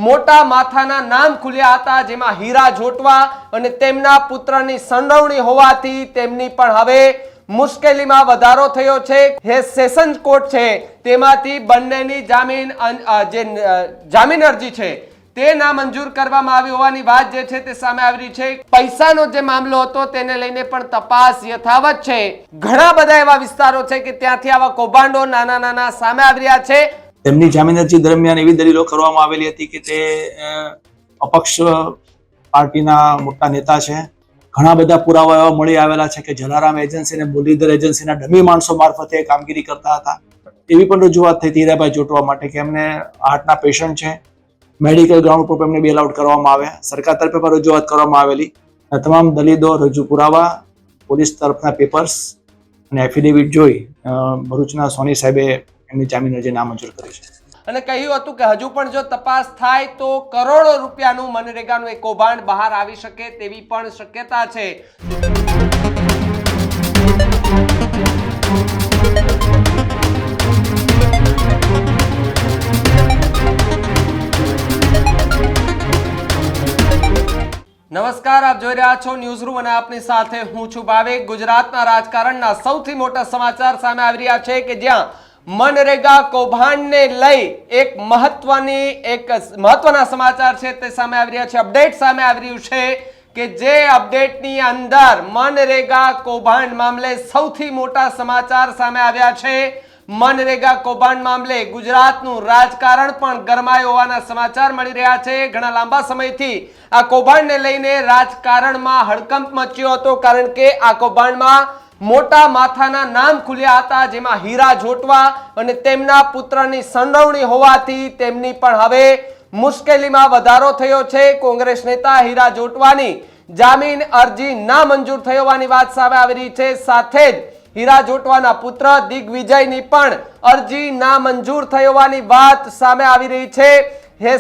મોટા માથાના નામ ખુલ્યા હતા, જેમાં હીરા જોટવા અને તેમના પુત્રની સંડોવણી હોવાથી તેમની પણ હવે મુશ્કેલીમાં વધારો થયો છે. સેશન્સ કોર્ટ છે તેમાંથી બંનેની જામીન અરજી છે તે નામંજૂર કરવામાં આવી હોવાની વાત જે છે તે સામે આવી રહી છે. પૈસાનો જે મામલો હતો તેને લઈને પણ તપાસ યથાવત છે. ઘણા બધા એવા વિસ્તારો છે કે ત્યાંથી આવા કૌભાંડો નાના નાના સામે આવી રહ્યા છે. તેમની જામીન અરજી દરમિયાન એવી દલીલો કરવામાં આવેલી હતી કે તે અપક્ષ પાર્ટીના મોટા નેતા છે. ઘણા બધા પુરાવા એવા મળી આવેલા છે કે જલારામ એજન્સી અને મુરલીધર એજન્સીના ડમી માણસો મારફતે કામગીરી કરતા હતા. એવી પણ રજૂઆત થઈ હતી હીરાભાઈ જોટવા માટે કે એમને હાર્ટના પેશન્ટ છે, મેડિકલ ગ્રાઉન્ડ પર એમને બેલ આઉટ કરવામાં આવે. સરકાર તરફે પણ રજૂઆત કરવામાં આવેલી. તમામ દલીલો રજૂ પુરાવા પોલીસ તરફના પેપર્સ અને એફિડેવિટ જોઈ ભરૂચના સોની સાહેબે એમની જામીન અરજી નામંજૂર કરી છે અને કહ્યું હતું કે હજુ પણ જો તપાસ થાય તો કરોડો રૂપિયાનું મનરેગાનું એક કૌભાંડ બહાર આવી શકે તેવી પણ શક્યતા છે. નમસ્કાર, આપ જોઈ રહ્યા છો ન્યૂઝરૂમ અને આપની સાથે હું છું ભાવેક. ગુજરાતના રાજકારણના સૌથી મોટા સમાચાર સામે આવી રહ્યા છે કે જ્યાં મનરેગા કૌભાંડને લઈ એક મહત્વના સમાચાર છે તે સામે આવી રહ્યા છે. અપડેટ સામે આવી રહ્યું છે કે જે અપડેટની અંદર મનરેગા કૌભાંડ મામલે સૌથી મોટા સમાચાર સામે આવ્યા છે. મનરેગા કૌભાંડ મામલે ગુજરાતનું રાજકારણ પણ ગરમાયું હોવાના સમાચાર મળી રહ્યા છે. ઘણા લાંબા સમયથી આ કૌભાંડને લઈને રાજકારણમાં હડકંપ મચ્યો હતો, કારણ કે આ કૌભાંડમાં મોટા માથાના નામ ખુલ્યા હતા, જેમાં હીરા જોટવા અને તેમના પુત્રની સંડોવણી હોવાથી તેમની પણ હવે મુશ્કેલીમાં વધારો થયો છે. કોંગ્રેસ નેતા હીરા જોટવાની જામીન અરજી નામંજૂર થઈ હોવાની વાત સામે આવી રહી છે. સાથે જ હીરા જોટવાના પુત્ર દિગ્વિજયની પણ અરજી નામંજૂર થઈ હોવાની વાત સામે આવી રહી છે.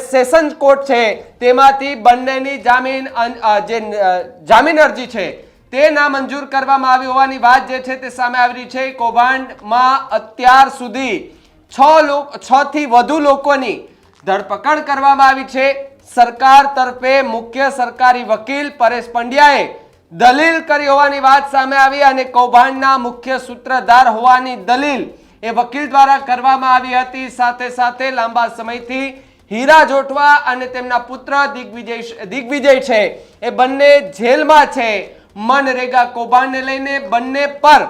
સેશન્સ કોર્ટ છે તેમાંથી બંનેની જામીન અરજી છે તે નામંજૂર કરવામાં આવી હોવાની વાત જે છે તે સામે આવી રહી છે. કૌભાંડમાં અત્યાર સુધી 6 થી વધુ લોકોની ધરપકડ કરવામાં આવી છે. સરકાર તરફે મુખ્ય સરકારી વકીલ પરેશ પંડ્યાએ દલીલ કરી હોવાની વાત સામે આવી અને કૌભાંડના મુખ્ય સૂત્રધાર હોવાની દલીલ એ વકીલ દ્વારા કરવામાં આવી હતી. સાથે સાથે લાંબા સમયથી હીરા જોટવા અને તેમના પુત્ર દિગ્વિજય છે એ બંને જેલમાં છે. મનરેગા કૌભાંડને લઈને બંને પર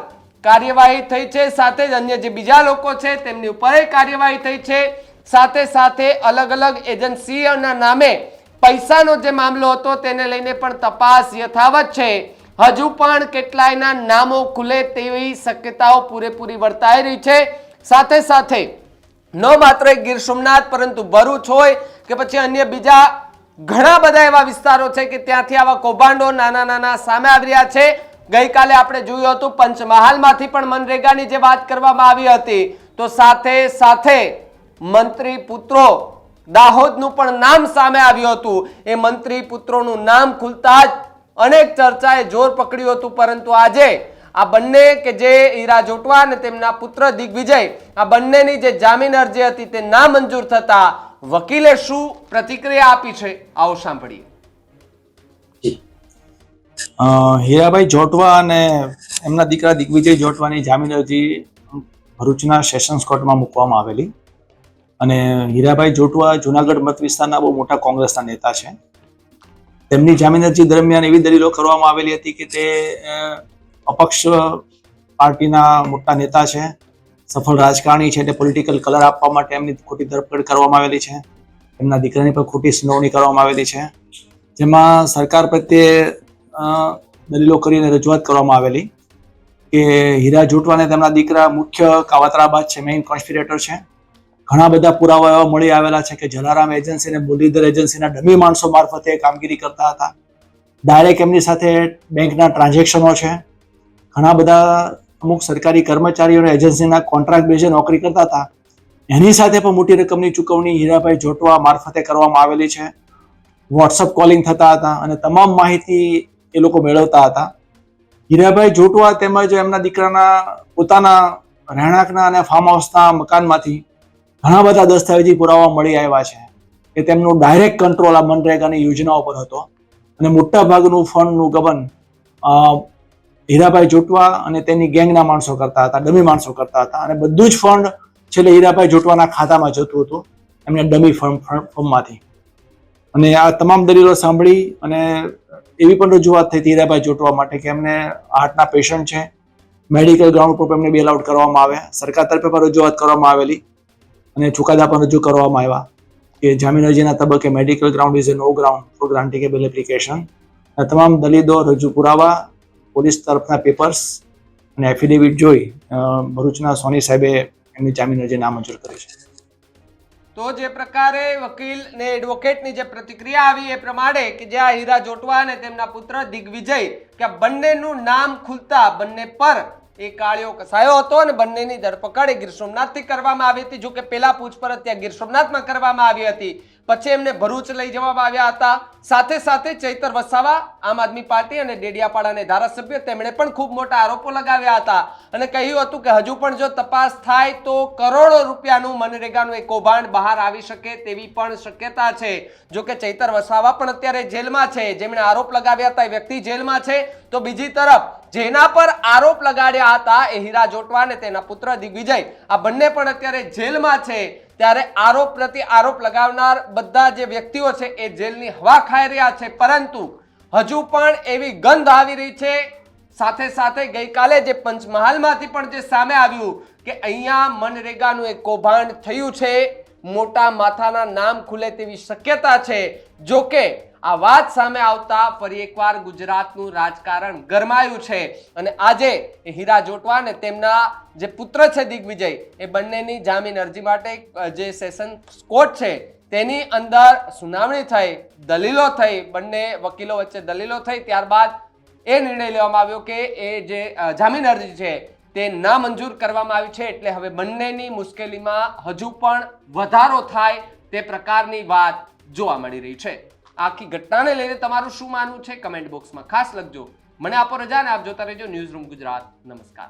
કાર્યવાહી થઈ છે. સાથે જ અન્ય જે બીજા લોકો છે તેમની ઉપર કાર્યવાહી થઈ છે. સાથે સાથે અલગ અલગ એજન્સીઓના નામે પૈસાનો જે મામલો હતો તેને લઈને પણ તપાસ યથાવત છે. હજુ પણ કેટલાયના નામો ખુલે તેવી શક્યતાઓ પૂરેપૂરી વર્તાઈ રહી છે. સાથે સાથે ન માત્ર ગીર સોમનાથ પરંતુ ભરૂચ હોય કે પછી અન્ય બીજા ઘણા બધા એવા વિસ્તારો છે કે ત્યાંથી આવા કૌભાંડો નાના નાના સામે આવી રહ્યા છે. ગઈકાલે આપણે જોયું હતું પંચમહાલમાંથી પણ મનરેગાની જે વાત કરવામાં આવી હતી, તો સાથે સાથે મંત્રી પુત્રો દાહોદનું પણ નામ સામે આવ્યું હતું. એ મંત્રી પુત્રોનું નામ ખુલતા જ અનેક ચર્ચાએ જોર પકડ્યું હતું. પરંતુ આજે આ બંને કે જે હીરા જોટવા અને તેમના પુત્ર દિગ્વિજય, આ બંનેની જે જામીન અરજી હતી તે નામંજૂર થતા વકીલે શું પ્રતિક્રિયા આપી છે આવો સાંભળીએ. હીરાભાઈ જોટવા અને એમના દીકરા દિગ્વિજય જોટવાની જામીન અરજી ભરૂચના સેશન્સ કોર્ટમાં મૂકવામાં આવેલી. અને હીરાભાઈ જોટવા જુનાગઢ મત વિસ્તારના બહુ મોટા કોંગ્રેસના નેતા છે. તેમની જામીન અરજી દરમિયાન એવી દલીલો કરવામાં આવેલી હતી કે તે અપક્ષ પાર્ટીના મોટા નેતા છે, સફળ રાજકારણી છે, એટલે પોલિટિકલ કલર આપવા માટે એમની ખોટી ધરપકડ કરવામાં આવેલી છે. એમના દીકરાની પર ખોટી સુનાવણી કરવામાં આવેલી છે, જેમાં સરકાર પ્રત્યે દલીલો કરીને રજૂઆત કરવામાં આવેલી કે હીરા જોટવા અને તેમના દીકરા મુખ્ય કાવતરાબાજ છે, મેઇન કોન્સ્પિરેટર છે. ઘણા બધા પુરાવા એવા મળી આવેલા છે કે જલારામ એજન્સી અને મુરલીધર એજન્સીના ડમી માણસો મારફતે કામગીરી કરતા હતા. ડાયરેક્ટ એમની સાથે બેંકના ટ્રાન્ઝેક્શનો છે. ઘણા બધા અમુક સરકારી કર્મચારીઓ એજન્સીના કોન્ટ્રાક્ટ બેઝે નોકરી કરતા હતા. એની સાથે પણ મોટી રકમની ચૂકવણી હીરાભાઈ જોટવા મારફતે કરવામાં આવેલી છે. વોટ્સઅપ કોલિંગ થતા હતા અને તમામ માહિતી એ લોકો મેળવતા હતા. હીરાભાઈ જોટવા તેમજ એમના દીકરાના પોતાના રહેણાંકના અને ફાર્મ હાઉસના મકાનમાંથી ઘણા બધા દસ્તાવેજી પુરાવા મળી આવ્યા છે કે તેમનો ડાયરેક્ટ કંટ્રોલ આ મનરેગાની યોજનાઓ પર હતો અને મોટા ભાગનું ફંડનું ગબન હીરાભાઈ જોટવા અને તેની ગેંગના માણસો કરતા હતા, ડમી માણસો કરતા હતા અને બધું જ ફંડ છેલ્લે હીરાભાઈ જોટવાના ખાતામાં જતું હતું એમને ડમી ફર્મમાંથી. અને આ તમામ દલીલો સાંભળી અને એવી પણ રજૂઆત થઈ હતી હીરાભાઈ જોટવા માટે કે એમને હાર્ટના પેશન્ટ છે, મેડિકલ ગ્રાઉન્ડ પર એમને બેલ આઉટ કરવામાં આવે. સરકાર તરફે પણ રજૂઆત કરવામાં આવેલી અને ચુકાદા પણ રજૂ કરવામાં આવ્યા કે જામીન અરજીના તબક્કે medical ground is no ground for granting a bail application. તમામ દલીલો રજૂ પુરાવા, પોલીસ તરફના પેપર્સ અને એફિડેવિટ જોઈ ભરૂચના સોની સાહેબે એમની જામીન અરજી નામંજૂર કરી છે. તો જે પ્રકારે વકીલ ને એડવોકેટની જે પ્રતિક્રિયા આવી એ પ્રમાણે કે જ્યાં હીરા જોટવા અને તેમના પુત્ર દિગ્વિજય કે બંનેનું નામ ખુલતા બંને પર એ કાળિયો કસાયો હતો અને બંનેની ધરપકડ ગીર સોમનાથથી કરવામાં આવી હતી. જો કે પહેલા પૂછપરછ ત્યાં ગીર સોમનાથમાં કરવામાં આવી હતી, પછી એમને ભરૂચ લઈ જવામાં આવ્યા હતા. સાથે સાથે ચૈતર વસાવા આમ આદમી પાર્ટી અને ડેડિયાપાડાના ધારાસભ્ય તેમણે પણ ખૂબ મોટા આરોપો લગાવ્યા હતા અને કહ્યું હતું કે હજુ પણ જો તપાસ થાય તો કરોડો રૂપિયાનું મનરેગાનું એક કૌભાંડ બહાર આવી શકે તેવી પણ શક્યતા છે. જો કે ચૈતર વસાવા પણ અત્યારે જેલમાં છે, જેમણે આરોપ લગાવ્યા હતા એ વ્યક્તિ જેલમાં છે. તો બીજી તરફ જેના પર આરોપ લગાડ્યા હતા એ હીરા જોટવા અને તેના પુત્ર દિગ્વિજય આ બંને પણ અત્યારે જેલમાં છે. ત્યારે આરોપ પ્રતિ આરોપ લગાવનાર બધા જે વ્યક્તિઓ છે એ જેલની હવા ખાઈ રહ્યા છે, પરંતુ હજુ પણ એવી ગંધ આવી રહી છે. સાથે સાથે ગઈકાલે જે પંચમહાલમાંથી પણ જે સામે આવ્યું કે અહીંયા મનરેગાનું એક કૌભાંડ થયું છે, મોટા માથાના નામ ખુલે તેવી શક્યતા છે. જો કે આ વાત સામે આવતા ફરી એકવાર ગુજરાતનું રાજકારણ ગરમાયું છે અને આજે હીરા જોટવા અને તેમના જે પુત્ર છે દિગ્વિજય એ બંનેની જામીન અરજી માટે જે સેશન કોર્ટ છે તેની અંદર સુનાવણી થઈ, દલીલો થઈ, બંને વકીલો વચ્ચે દલીલો થઈ. ત્યારબાદ એ નિર્ણય લેવામાં આવ્યો કે એ જે જામીન અરજી છે તે નામંજૂર કરવામાં આવી છે. એટલે હવે બંનેની મુશ્કેલીમાં હજુ પણ વધારો થાય તે પ્રકારની વાત જોવા મળી રહી છે. આખી ઘટનાને લઈને તમારું શું માનવું છે કમેન્ટ બોક્સમાં ખાસ લખજો. મને આપો રજા અને આપ જોતા રહેજો ન્યૂઝ રૂમ ગુજરાત. નમસ્કાર.